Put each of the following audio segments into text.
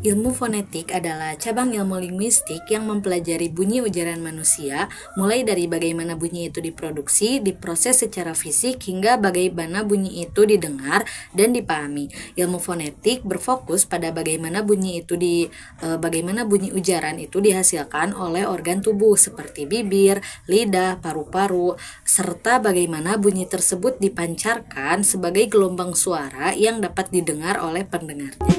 Ilmu fonetik adalah cabang ilmu linguistik yang mempelajari bunyi ujaran manusia, mulai dari bagaimana bunyi itu diproduksi, diproses secara fisik, hingga bagaimana bunyi itu didengar dan dipahami. Ilmu fonetik berfokus pada bagaimana bagaimana bunyi ujaran itu dihasilkan oleh organ tubuh seperti bibir, lidah, paru-paru, serta bagaimana bunyi tersebut dipancarkan sebagai gelombang suara yang dapat didengar oleh pendengarnya.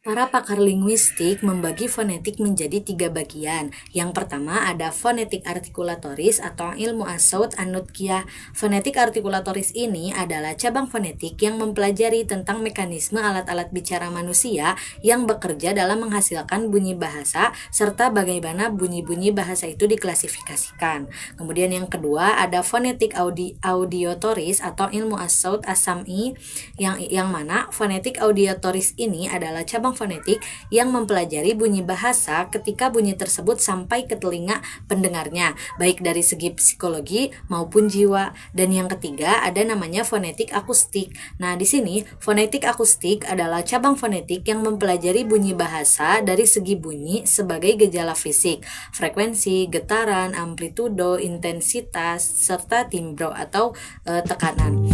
Para pakar linguistik membagi fonetik menjadi 3 bagian. Yang pertama ada fonetik artikulatoris atau ilmu as-saut an-nutqiyah. Fonetik artikulatoris ini adalah cabang fonetik yang mempelajari tentang mekanisme alat-alat bicara manusia yang bekerja dalam menghasilkan bunyi bahasa serta bagaimana bunyi-bunyi bahasa itu diklasifikasikan. Kemudian yang kedua ada fonetik audiotoris atau ilmu as-saut as-sam'i yang mana fonetik audiotoris ini adalah cabang fonetik yang mempelajari bunyi bahasa ketika bunyi tersebut sampai ke telinga pendengarnya, baik dari segi psikologi maupun jiwa. Dan yang ketiga ada namanya fonetik akustik. Nah, di sini fonetik akustik adalah cabang fonetik yang mempelajari bunyi bahasa dari segi bunyi sebagai gejala fisik, frekuensi, getaran, amplitudo, intensitas, serta timbro atau tekanan.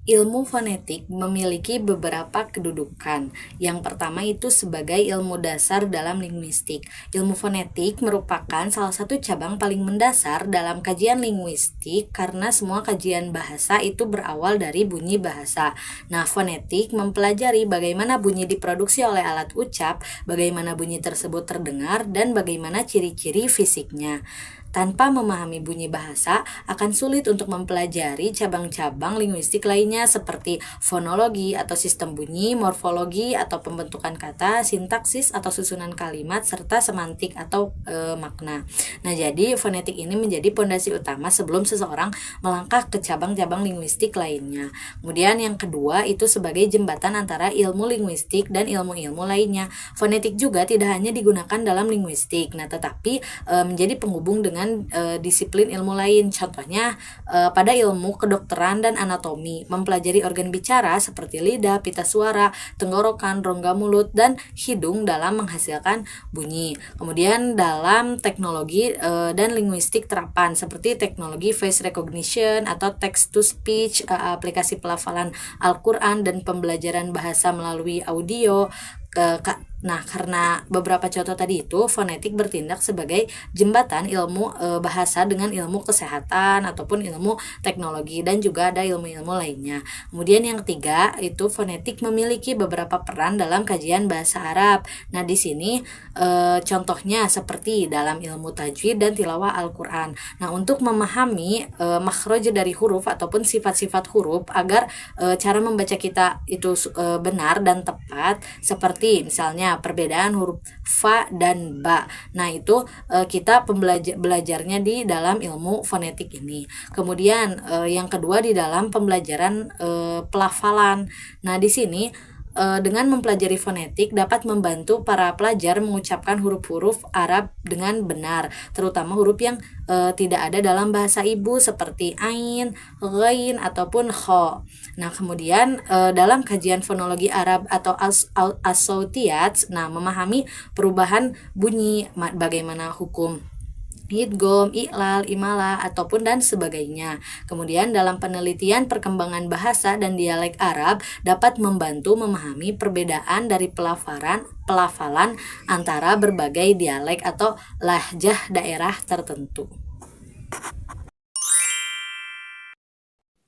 Ilmu fonetik memiliki beberapa kedudukan. Yang pertama itu sebagai ilmu dasar dalam linguistik. Ilmu fonetik merupakan salah satu cabang paling mendasar dalam kajian linguistik karena semua kajian bahasa itu berawal dari bunyi bahasa. Nah, fonetik mempelajari bagaimana bunyi diproduksi oleh alat ucap, bagaimana bunyi tersebut terdengar, dan bagaimana ciri-ciri fisiknya. Tanpa memahami bunyi bahasa, akan sulit untuk mempelajari cabang-cabang linguistik lainnya seperti fonologi atau sistem bunyi, morfologi atau pembentukan kata, sintaksis atau susunan kalimat, serta semantik atau makna. Nah, jadi fonetik ini menjadi pondasi utama sebelum seseorang melangkah ke cabang-cabang linguistik lainnya. Kemudian yang kedua itu sebagai jembatan antara ilmu linguistik dan ilmu-ilmu lainnya. Fonetik juga tidak hanya digunakan dalam linguistik, tetapi menjadi penghubung dengan disiplin ilmu lain. Contohnya pada ilmu kedokteran dan anatomi, mempelajari organ bicara seperti lidah, pita suara, tenggorokan, rongga mulut, dan hidung dalam menghasilkan bunyi. Kemudian dalam teknologi dan linguistik terapan seperti teknologi face recognition atau text to speech, aplikasi pelafalan Al-Quran, dan pembelajaran bahasa melalui audio. Nah, karena beberapa contoh tadi itu, fonetik bertindak sebagai jembatan ilmu bahasa dengan ilmu kesehatan ataupun ilmu teknologi, dan juga ada ilmu-ilmu lainnya. Kemudian yang ketiga itu fonetik memiliki beberapa peran dalam kajian bahasa Arab. Nah, di sini contohnya seperti dalam ilmu tajwid dan tilawah Al-Quran. Nah, untuk memahami makhraj dari huruf ataupun sifat-sifat huruf agar cara membaca kita itu benar dan tepat, seperti misalnya perbedaan huruf fa dan ba. Nah, itu kita belajarnya di dalam ilmu fonetik ini. Kemudian yang kedua di dalam pembelajaran pelafalan. Nah, di sini dengan mempelajari fonetik dapat membantu para pelajar mengucapkan huruf-huruf Arab dengan benar, terutama huruf yang tidak ada dalam bahasa ibu seperti ain, ghain, ataupun kho. Nah, kemudian dalam kajian fonologi Arab atau as-sautiyat, memahami perubahan bunyi, bagaimana hukum idgham, i'lal, imala, ataupun dan sebagainya. Kemudian dalam penelitian perkembangan bahasa dan dialek Arab dapat membantu memahami perbedaan dari pelafalan antara berbagai dialek atau lahjah daerah tertentu.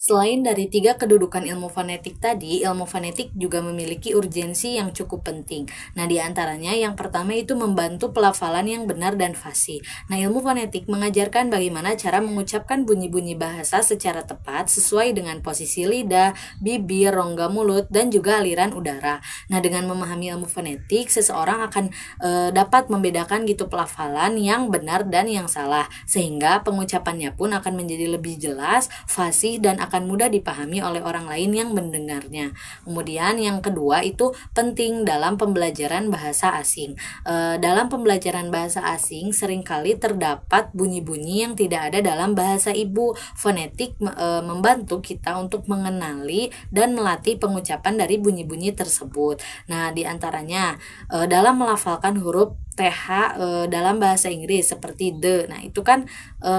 Selain dari 3 kedudukan ilmu fonetik tadi, ilmu fonetik juga memiliki urgensi yang cukup penting. Nah, di antaranya yang pertama itu membantu pelafalan yang benar dan fasih. Nah, ilmu fonetik mengajarkan bagaimana cara mengucapkan bunyi-bunyi bahasa secara tepat sesuai dengan posisi lidah, bibir, rongga mulut, dan juga aliran udara. Nah, dengan memahami ilmu fonetik, seseorang akan dapat membedakan gitu pelafalan yang benar dan yang salah, sehingga pengucapannya pun akan menjadi lebih jelas, fasih, dan akan akan mudah dipahami oleh orang lain yang mendengarnya. Kemudian yang kedua itu penting dalam pembelajaran bahasa asing. Dalam pembelajaran bahasa asing seringkali terdapat bunyi-bunyi yang tidak ada dalam bahasa ibu. Fonetik membantu kita untuk mengenali dan melatih pengucapan dari bunyi-bunyi tersebut. Nah, diantaranya dalam melafalkan huruf TH dalam bahasa Inggris seperti the. Nah, itu kan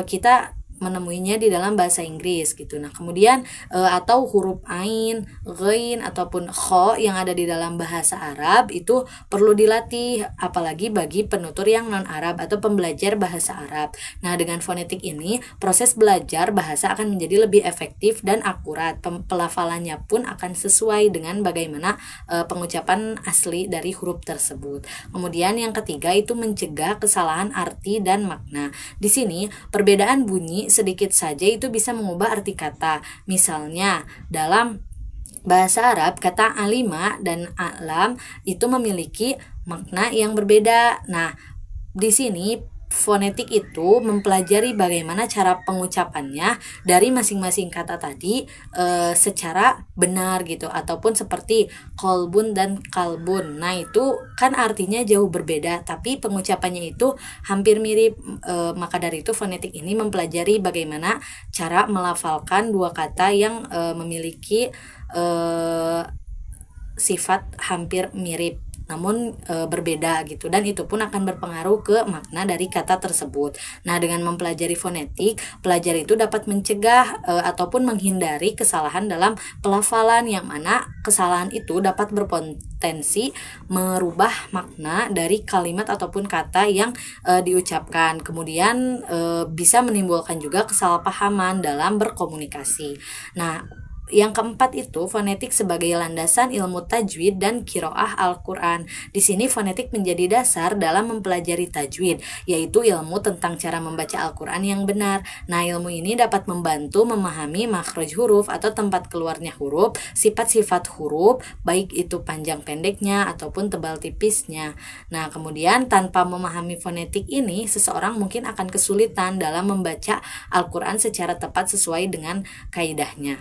kita menemuinya di dalam bahasa Inggris gitu. Nah, kemudian atau huruf ain, ghain ataupun kha yang ada di dalam bahasa Arab itu perlu dilatih apalagi bagi penutur yang non Arab atau pembelajar bahasa Arab. Nah, dengan fonetik ini proses belajar bahasa akan menjadi lebih efektif dan akurat. Pelafalannya pun akan sesuai dengan bagaimana pengucapan asli dari huruf tersebut. Kemudian yang ketiga itu mencegah kesalahan arti dan makna. Di sini perbedaan bunyi sedikit saja itu bisa mengubah arti kata. Misalnya dalam bahasa Arab kata alima dan alam itu memiliki makna yang berbeda. Nah, di sini fonetik itu mempelajari bagaimana cara pengucapannya dari masing-masing kata tadi secara benar gitu, ataupun seperti kolbun dan kalbun. Nah, itu kan artinya jauh berbeda tapi pengucapannya itu hampir mirip. Maka dari itu fonetik ini mempelajari bagaimana cara melafalkan dua kata yang memiliki sifat hampir mirip namun berbeda gitu, dan itu pun akan berpengaruh ke makna dari kata tersebut. Nah, dengan mempelajari fonetik, pelajar itu dapat mencegah ataupun menghindari kesalahan dalam pelafalan, yang mana kesalahan itu dapat berpotensi merubah makna dari kalimat ataupun kata yang diucapkan. Kemudian bisa menimbulkan juga kesalahpahaman dalam berkomunikasi. Nah, yang keempat itu fonetik sebagai landasan ilmu tajwid dan qiraah Al-Quran. Di sini fonetik menjadi dasar dalam mempelajari tajwid, yaitu ilmu tentang cara membaca Al-Quran yang benar. Nah, ilmu ini dapat membantu memahami makhraj huruf atau tempat keluarnya huruf, sifat-sifat huruf, baik itu panjang pendeknya ataupun tebal tipisnya. Nah, kemudian tanpa memahami fonetik ini, seseorang mungkin akan kesulitan dalam membaca Al-Quran secara tepat sesuai dengan kaidahnya.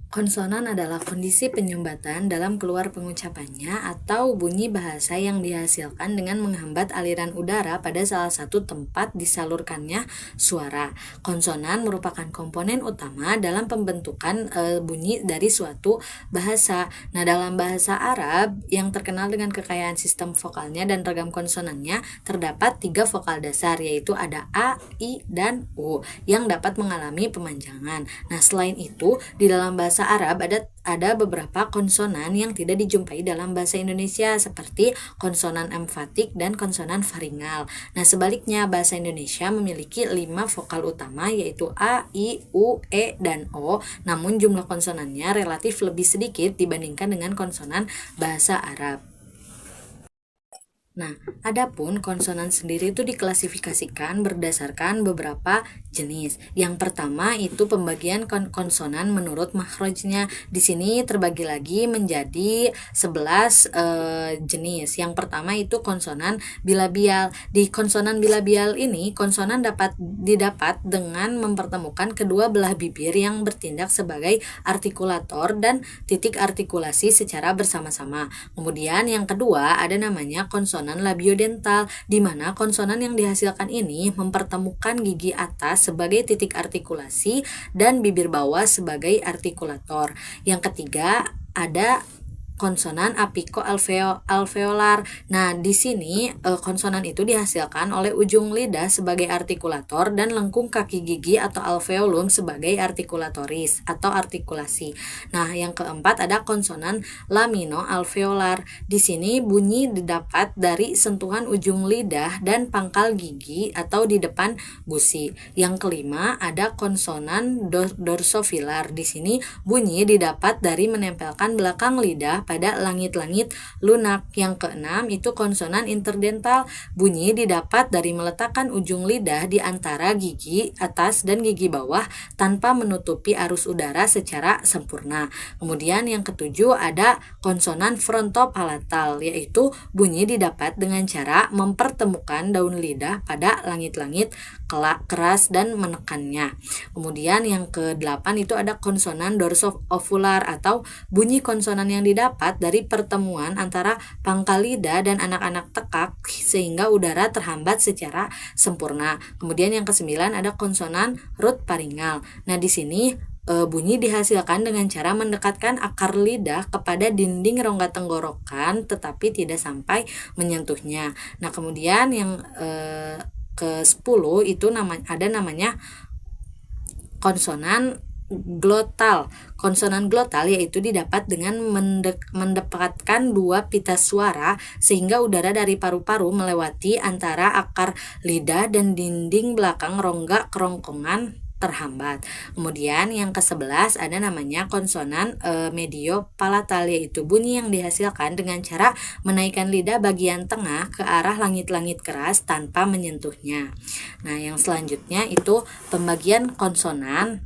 Konsonan adalah kondisi penyumbatan dalam keluar pengucapannya atau bunyi bahasa yang dihasilkan dengan menghambat aliran udara pada salah satu tempat disalurkannya suara. Konsonan merupakan komponen utama dalam pembentukan bunyi dari suatu bahasa. Nah, dalam bahasa Arab yang terkenal dengan kekayaan sistem vokalnya dan ragam konsonannya, terdapat 3 vokal dasar, yaitu ada A, I, dan U yang dapat mengalami pemanjangan. Nah, selain itu di dalam bahasa Arab ada beberapa konsonan yang tidak dijumpai dalam bahasa Indonesia seperti konsonan emfatik dan konsonan faringal. Nah, sebaliknya bahasa Indonesia memiliki 5 vokal utama, yaitu A, I, U, E, dan O. Namun jumlah konsonannya relatif lebih sedikit dibandingkan dengan konsonan bahasa Arab. Nah, adapun konsonan sendiri itu diklasifikasikan berdasarkan beberapa jenis. Yang pertama itu pembagian konsonan menurut makhrajnya. Di sini terbagi lagi menjadi 11 jenis. Yang pertama itu konsonan bilabial. Di konsonan bilabial ini, konsonan didapat dengan mempertemukan kedua belah bibir yang bertindak sebagai artikulator dan titik artikulasi secara bersama-sama. Kemudian yang kedua ada namanya konsonan labiodental, di mana konsonan yang dihasilkan ini mempertemukan gigi atas sebagai titik artikulasi dan bibir bawah sebagai artikulator. Yang ketiga ada konsonan apiko-alveolar. Nah, di sini konsonan itu dihasilkan oleh ujung lidah sebagai artikulator dan lengkung kaki gigi atau alveolum sebagai artikulatoris atau artikulasi. Nah, yang keempat ada konsonan lamino-alveolar. Di sini bunyi didapat dari sentuhan ujung lidah dan pangkal gigi atau di depan gusi. Yang kelima ada konsonan dorsofilar. Di sini bunyi didapat dari menempelkan belakang lidah pada langit-langit lunak. Yang keenam itu konsonan interdental. Bunyi didapat dari meletakkan ujung lidah di antara gigi atas dan gigi bawah tanpa menutupi arus udara secara sempurna. Kemudian yang ketujuh ada konsonan frontopalatal, yaitu bunyi didapat dengan cara mempertemukan daun lidah pada langit-langit keras dan menekannya. Kemudian yang ke-8 itu ada konsonan dorso-ovular atau bunyi konsonan yang didapat dari pertemuan antara pangkal lidah dan anak-anak tekak sehingga udara terhambat secara sempurna. Kemudian yang ke-9 ada konsonan root paringal. Nah, di sini bunyi dihasilkan dengan cara mendekatkan akar lidah kepada dinding rongga tenggorokan tetapi tidak sampai menyentuhnya. Nah, kemudian yang ke-10 itu namanya konsonan glotal. Konsonan glotal yaitu didapat dengan mendekatkan dua pita suara sehingga udara dari paru-paru melewati antara akar lidah dan dinding belakang rongga kerongkongan terhambat. Kemudian yang ke-11 ada namanya konsonan mediopalatal, yaitu bunyi yang dihasilkan dengan cara menaikkan lidah bagian tengah ke arah langit-langit keras tanpa menyentuhnya. Nah, yang selanjutnya itu pembagian konsonan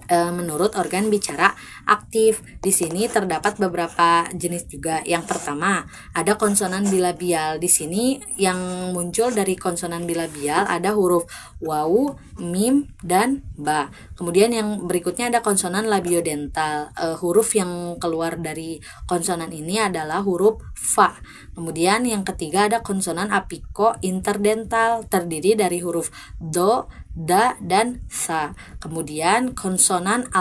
menurut organ bicara aktif. Di sini terdapat beberapa jenis juga. Yang pertama, ada konsonan bilabial. Di sini yang muncul dari konsonan bilabial ada huruf waw, mim, dan ba. Kemudian yang berikutnya ada konsonan labiodental. Huruf yang keluar dari konsonan ini adalah huruf fa. Kemudian yang ketiga ada konsonan apiko interdental, terdiri dari huruf do, da, dan sa. Kemudian konsonan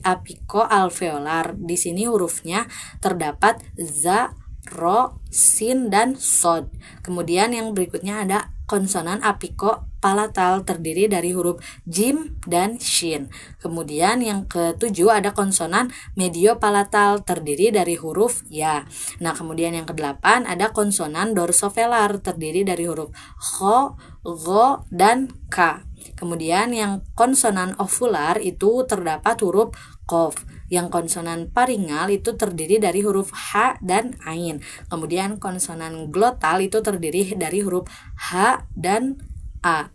apiko alveolar. Di sini hurufnya terdapat za, ro, sin, dan sod. Kemudian yang berikutnya ada konsonan apiko palatal, terdiri dari huruf jim dan shin. Kemudian yang ketujuh ada konsonan mediopalatal, terdiri dari huruf ya. Nah, kemudian yang kedelapan ada konsonan dorsovelar, terdiri dari huruf ho, go, dan k. Kemudian yang konsonan ovular itu terdapat huruf kof. Yang konsonan paringal itu terdiri dari huruf H dan Ain. Kemudian konsonan glotal itu terdiri dari huruf H dan A.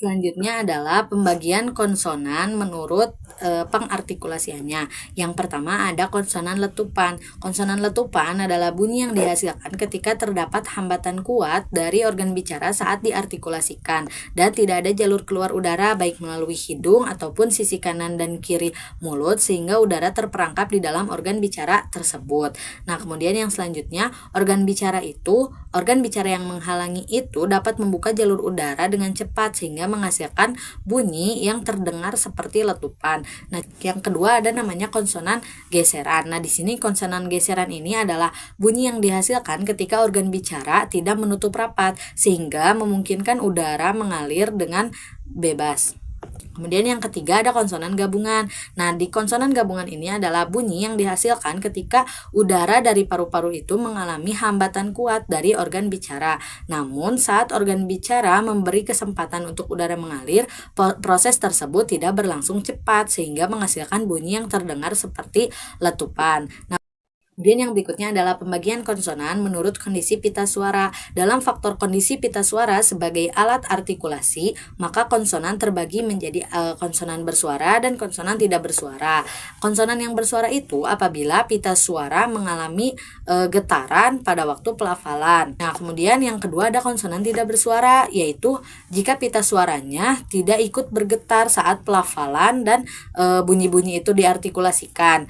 Selanjutnya adalah pembagian konsonan menurut pengartikulasiannya. Yang pertama ada konsonan letupan. Konsonan letupan adalah bunyi yang dihasilkan ketika terdapat hambatan kuat dari organ bicara saat diartikulasikan dan tidak ada jalur keluar udara baik melalui hidung ataupun sisi kanan dan kiri mulut sehingga udara terperangkap di dalam organ bicara tersebut. Nah, kemudian yang selanjutnya organ bicara yang menghalangi itu dapat membuka jalur udara dengan cepat sehingga menghasilkan bunyi yang terdengar seperti letupan. Nah, yang kedua ada namanya konsonan geseran. Nah, di sini konsonan geseran ini adalah bunyi yang dihasilkan ketika organ bicara tidak menutup rapat sehingga memungkinkan udara mengalir dengan bebas. Kemudian yang ketiga ada konsonan gabungan. Nah, di konsonan gabungan ini adalah bunyi yang dihasilkan ketika udara dari paru-paru itu mengalami hambatan kuat dari organ bicara. Namun, saat organ bicara memberi kesempatan untuk udara mengalir, proses tersebut tidak berlangsung cepat sehingga menghasilkan bunyi yang terdengar seperti letupan. Nah, kemudian yang berikutnya adalah pembagian konsonan menurut kondisi pita suara. Dalam faktor kondisi pita suara sebagai alat artikulasi, maka konsonan terbagi menjadi konsonan bersuara dan konsonan tidak bersuara. Konsonan yang bersuara itu apabila pita suara mengalami getaran pada waktu pelafalan. Nah, kemudian yang kedua ada konsonan tidak bersuara, yaitu jika pita suaranya tidak ikut bergetar saat pelafalan dan bunyi-bunyi itu diartikulasikan.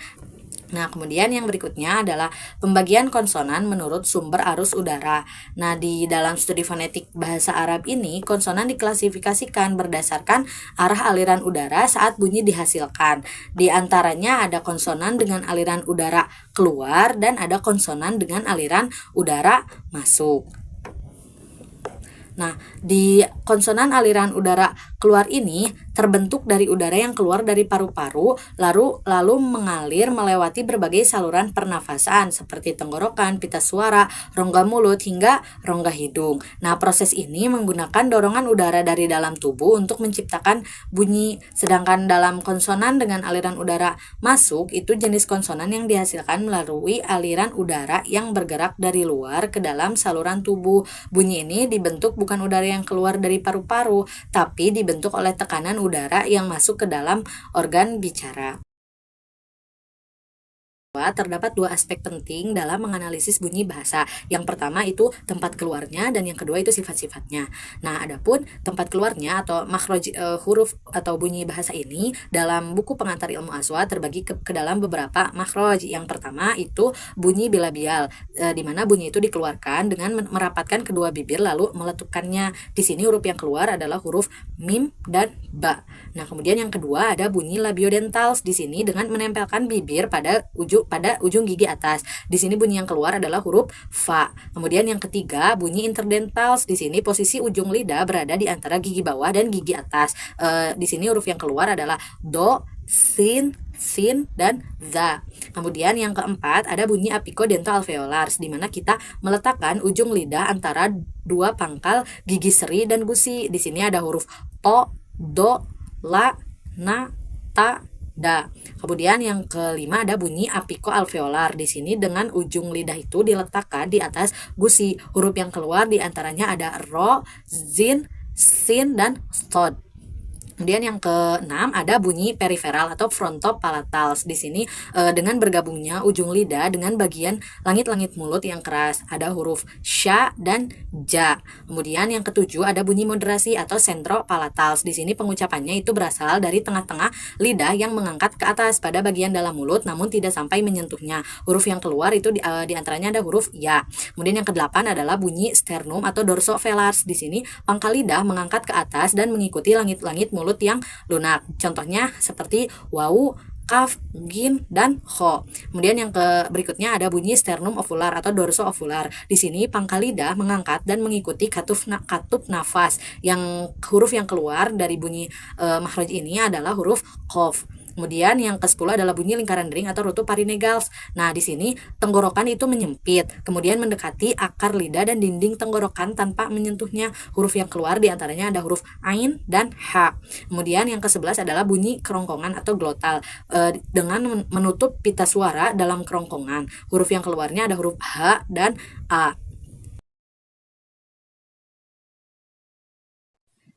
Nah, kemudian yang berikutnya adalah pembagian konsonan menurut sumber arus udara. Nah, di dalam studi fonetik bahasa Arab ini, konsonan diklasifikasikan berdasarkan arah aliran udara saat bunyi dihasilkan. Di antaranya ada konsonan dengan aliran udara keluar dan ada konsonan dengan aliran udara masuk. Nah, di konsonan aliran udara keluar ini terbentuk dari udara yang keluar dari paru-paru lalu mengalir melewati berbagai saluran pernafasan seperti tenggorokan, pita suara, rongga mulut hingga rongga hidung. Nah, proses ini menggunakan dorongan udara dari dalam tubuh untuk menciptakan bunyi. Sedangkan dalam konsonan dengan aliran udara masuk itu jenis konsonan yang dihasilkan melalui aliran udara yang bergerak dari luar ke dalam saluran tubuh. Bunyi ini dibentuk bukan udara yang keluar dari paru-paru, tapi dibentuk oleh tekanan udara yang masuk ke dalam organ bicara. Terdapat dua aspek penting dalam menganalisis bunyi bahasa. Yang pertama itu tempat keluarnya dan yang kedua itu sifat-sifatnya. Nah, adapun tempat keluarnya atau makhraj huruf atau bunyi bahasa ini dalam buku pengantar ilmu aswa terbagi ke dalam beberapa makhraj. Yang pertama itu bunyi bilabial, di mana bunyi itu dikeluarkan dengan merapatkan kedua bibir lalu meletupkannya. Di sini huruf yang keluar adalah huruf mim dan ba. Nah, kemudian yang kedua ada bunyi labiodentals di sini dengan menempelkan bibir pada ujung gigi atas. Di sini bunyi yang keluar adalah huruf fa. Kemudian yang ketiga bunyi interdentals. Di sini posisi ujung lidah berada di antara gigi bawah dan gigi atas. Di sini huruf yang keluar adalah do, sin, dan za. Kemudian yang keempat ada bunyi apicodental-alveolars di mana kita meletakkan ujung lidah antara dua pangkal gigi seri dan gusi. Di sini ada huruf to, do, la, na, ta, da. Kemudian yang kelima ada bunyi apico-alveolar. Di sini dengan ujung lidah itu diletakkan di atas gusi. Huruf yang keluar diantaranya ada ro, zin, sin, dan stod. Kemudian yang keenam ada bunyi periferal atau frontopalatals. Di sini dengan bergabungnya ujung lidah dengan bagian langit-langit mulut yang keras. Ada huruf sya dan ja. Kemudian yang ketujuh ada bunyi moderasi atau centropalatals. Di sini pengucapannya itu berasal dari tengah-tengah lidah yang mengangkat ke atas pada bagian dalam mulut namun tidak sampai menyentuhnya. Huruf yang keluar itu di antaranya ada huruf ya. Kemudian yang kedelapan adalah bunyi sternum atau dorsovelars. Di sini pangkal lidah mengangkat ke atas dan mengikuti langit-langit mulut yang lunak. Contohnya seperti wau, kaf, gin, dan kho. Kemudian yang berikutnya ada bunyi sternum ovular atau dorso ovular. Di sini pangkal lidah mengangkat dan mengikuti katup nafas. Yang huruf yang keluar dari bunyi makhraj ini adalah huruf qof. Kemudian yang ke-10 adalah bunyi lingkaran ring atau rutu parinegals. Nah, di sini tenggorokan itu menyempit, kemudian mendekati akar lidah dan dinding tenggorokan tanpa menyentuhnya. Huruf yang keluar diantaranya ada huruf ain dan ha. Kemudian yang ke-11 adalah bunyi kerongkongan atau glotal dengan menutup pita suara dalam kerongkongan. Huruf yang keluarnya ada huruf h dan a.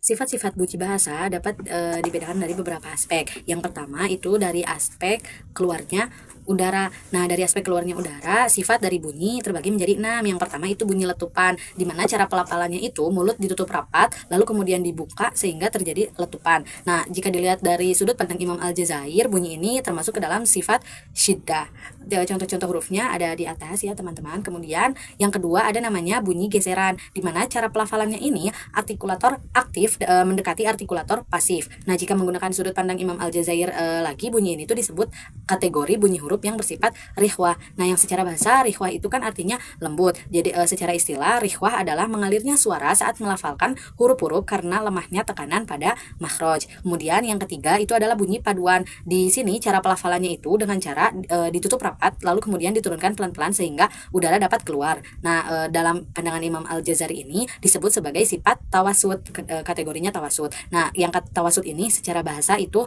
Sifat-sifat bunyi bahasa dapat dibedakan dari beberapa aspek. Yang pertama itu dari aspek keluarnya udara. Nah, dari aspek keluarnya udara, sifat dari bunyi terbagi menjadi 6. Yang pertama itu bunyi letupan, di mana cara pelafalannya itu mulut ditutup rapat, lalu kemudian dibuka sehingga terjadi letupan. Nah, jika dilihat dari sudut pandang Imam Al-Jazair, bunyi ini termasuk ke dalam sifat syiddah. Contoh-contoh hurufnya ada di atas ya, teman-teman. Kemudian yang kedua ada namanya bunyi geseran, di mana cara pelafalannya ini artikulator aktif mendekati artikulator pasif. Nah, jika menggunakan sudut pandang Imam Al-Jazair lagi, bunyi ini tuh disebut kategori bunyi huruf yang bersifat rihwah. Nah, yang secara bahasa rihwah itu kan artinya lembut. Jadi secara istilah rihwah adalah mengalirnya suara saat melafalkan huruf-huruf karena lemahnya tekanan pada makhraj. Kemudian yang ketiga itu adalah bunyi paduan. Di sini cara pelafalannya itu dengan cara ditutup rapat lalu kemudian diturunkan pelan-pelan sehingga udara dapat keluar. Nah, dalam pandangan Imam Al-Jazari ini disebut sebagai sifat tawasud, kategorinya tawasud. Nah, yang tawasud ini secara bahasa itu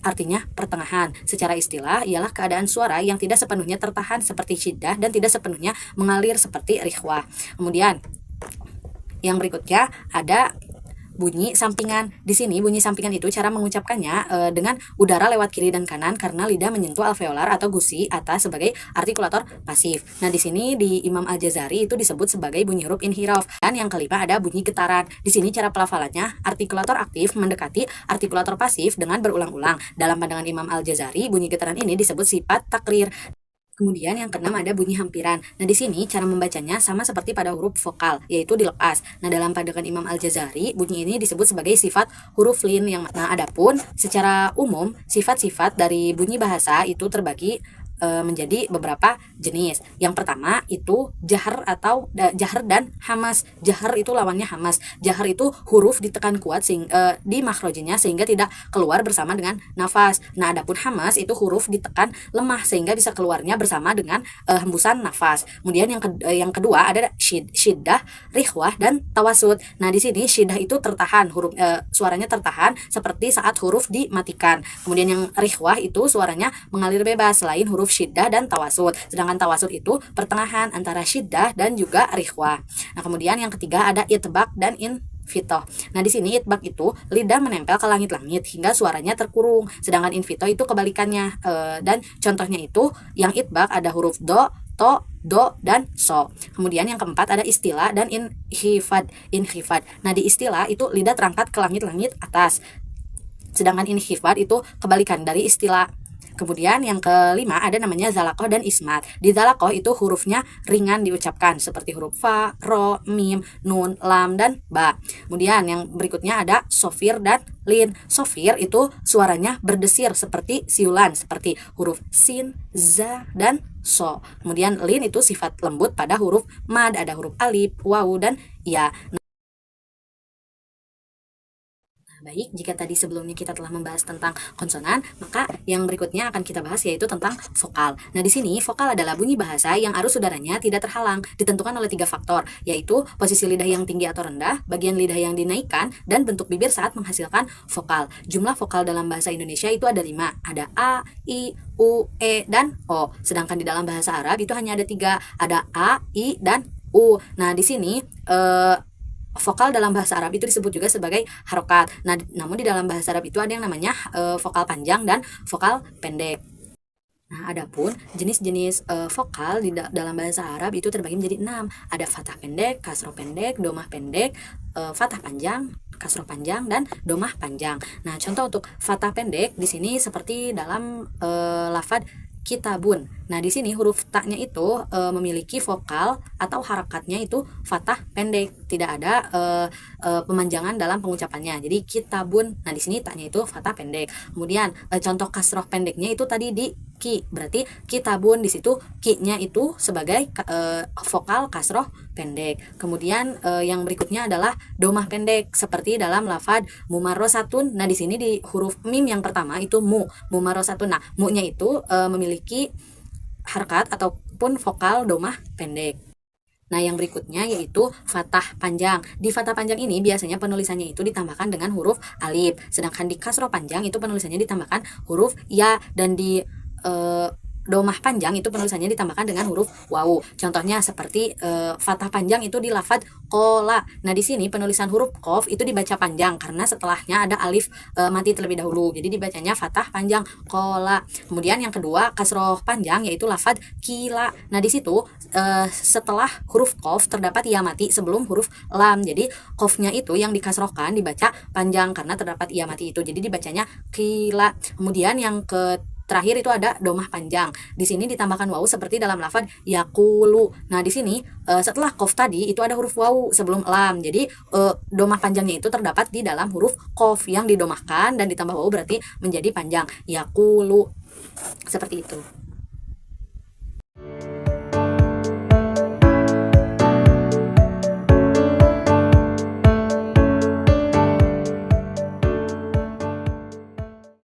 artinya pertengahan. Secara istilah ialah keadaan suara yang tidak sepenuhnya tertahan seperti syiddah dan tidak sepenuhnya mengalir seperti rihwah. Kemudian yang berikutnya ada bunyi sampingan. Di sini bunyi sampingan itu cara mengucapkannya dengan udara lewat kiri dan kanan karena lidah menyentuh alveolar atau gusi atas sebagai artikulator pasif. Nah, di sini di Imam Al-Jazari itu disebut sebagai bunyi huruf inhiraf. Dan yang kelima ada bunyi getaran. Di sini cara pelafalannya artikulator aktif mendekati artikulator pasif dengan berulang-ulang. Dalam pandangan Imam Al-Jazari, bunyi getaran ini disebut sifat takrir. Kemudian yang keenam ada bunyi hampiran. Nah, di sini cara membacanya sama seperti pada huruf vokal, yaitu dilepas. Nah, dalam pandangan Imam Al-Jazari, bunyi ini disebut sebagai sifat huruf lin yang adapun secara umum sifat-sifat dari bunyi bahasa itu terbagi menjadi beberapa jenis. Yang pertama itu jahar atau jahar dan hamas. Jahar itu lawannya hamas. Jahar itu huruf ditekan kuat di makhrojinya sehingga tidak keluar bersama dengan nafas. Nah, adapun hamas itu huruf ditekan lemah sehingga bisa keluarnya bersama dengan hembusan nafas. Kemudian yang kedua ada syiddah, rihwah, dan tawasud. Nah, di sini syiddah itu tertahan, huruf suaranya tertahan seperti saat huruf dimatikan. Kemudian yang rihwah itu suaranya mengalir bebas selain huruf syiddah dan tawasud. Sedangkan tawasud itu pertengahan antara syiddah dan juga rihwah. Nah, kemudian yang ketiga ada itbaq dan invito. Nah, di sini itbaq itu lidah menempel ke langit-langit hingga suaranya terkurung. Sedangkan invito itu kebalikannya. Dan contohnya itu yang itbaq ada huruf do, to, do, dan so. Kemudian yang keempat ada istilah dan inhifad. Nah, di istilah itu lidah terangkat ke langit-langit atas. Sedangkan inhifad itu kebalikan dari istilah. Kemudian yang kelima ada namanya zalakoh dan ismat. Di zalakoh itu hurufnya ringan diucapkan seperti huruf fa, ro, mim, nun, lam, dan ba. Kemudian yang berikutnya ada sofir dan lin. Sofir itu suaranya berdesir seperti siulan, seperti huruf sin, za, dan so. Kemudian lin itu sifat lembut pada huruf mad, ada huruf alif, wawu, dan ya. Baik, jika tadi sebelumnya kita telah membahas tentang konsonan, maka yang berikutnya akan kita bahas yaitu tentang vokal. Nah, di sini vokal adalah bunyi bahasa yang arus udaranya tidak terhalang, ditentukan oleh 3 faktor, yaitu posisi lidah yang tinggi atau rendah, bagian lidah yang dinaikkan, dan bentuk bibir saat menghasilkan vokal. Jumlah vokal dalam bahasa Indonesia itu ada 5, ada A, I, U, E, dan O. Sedangkan di dalam bahasa Arab itu hanya ada 3, ada A, I, dan U. Nah, di sini vokal dalam bahasa Arab itu disebut juga sebagai harokat. Nah, namun di dalam bahasa Arab itu ada yang namanya vokal panjang dan vokal pendek. Nah, adapun jenis-jenis vokal di dalam bahasa Arab itu terbagi menjadi 6. Ada fathah pendek, kasroh pendek, domah pendek, fathah panjang, kasroh panjang, dan domah panjang. Nah, contoh untuk fathah pendek di sini seperti dalam lafadz kitabun. Nah, di sini huruf ta-nya itu memiliki vokal atau harakatnya itu fathah pendek, tidak ada pemanjangan dalam pengucapannya. Jadi kitabun. Nah, di sini ta-nya itu fathah pendek. Kemudian contoh kasroh pendeknya itu tadi di ki, berarti kitabun, di situ ki-nya itu sebagai vokal kasroh pendek. Kemudian yang berikutnya adalah domah pendek seperti dalam lafadz mumarrosatun. Nah, di sini di huruf mim yang pertama itu mumarrosatun. Nah, mu-nya itu memiliki harakat ataupun vokal domah pendek. Nah, yang berikutnya yaitu fathah panjang. Di fathah panjang ini biasanya penulisannya itu ditambahkan dengan huruf alif. Sedangkan di kasroh panjang itu penulisannya ditambahkan huruf ya, dan di domah panjang itu penulisannya ditambahkan dengan huruf wawu. Contohnya seperti fathah panjang itu di lafadz kola. Nah, di sini penulisan huruf kof itu dibaca panjang karena setelahnya ada alif mati terlebih dahulu. Jadi dibacanya fathah panjang kola. Kemudian yang kedua kasroh panjang yaitu lafadz kila. Nah, di situ setelah huruf kof terdapat ia mati sebelum huruf lam. Jadi kofnya itu yang dikasrohkan dibaca panjang karena terdapat ia mati itu. Jadi dibacanya kila. Kemudian yang terakhir itu ada domah panjang. Di sini ditambahkan wawu seperti dalam lafadz yakulu. Nah, di sini setelah kof tadi itu ada huruf wawu sebelum lam. Jadi domah panjangnya itu terdapat di dalam huruf kof yang didomahkan dan ditambah wawu berarti menjadi panjang yakulu. Seperti itu.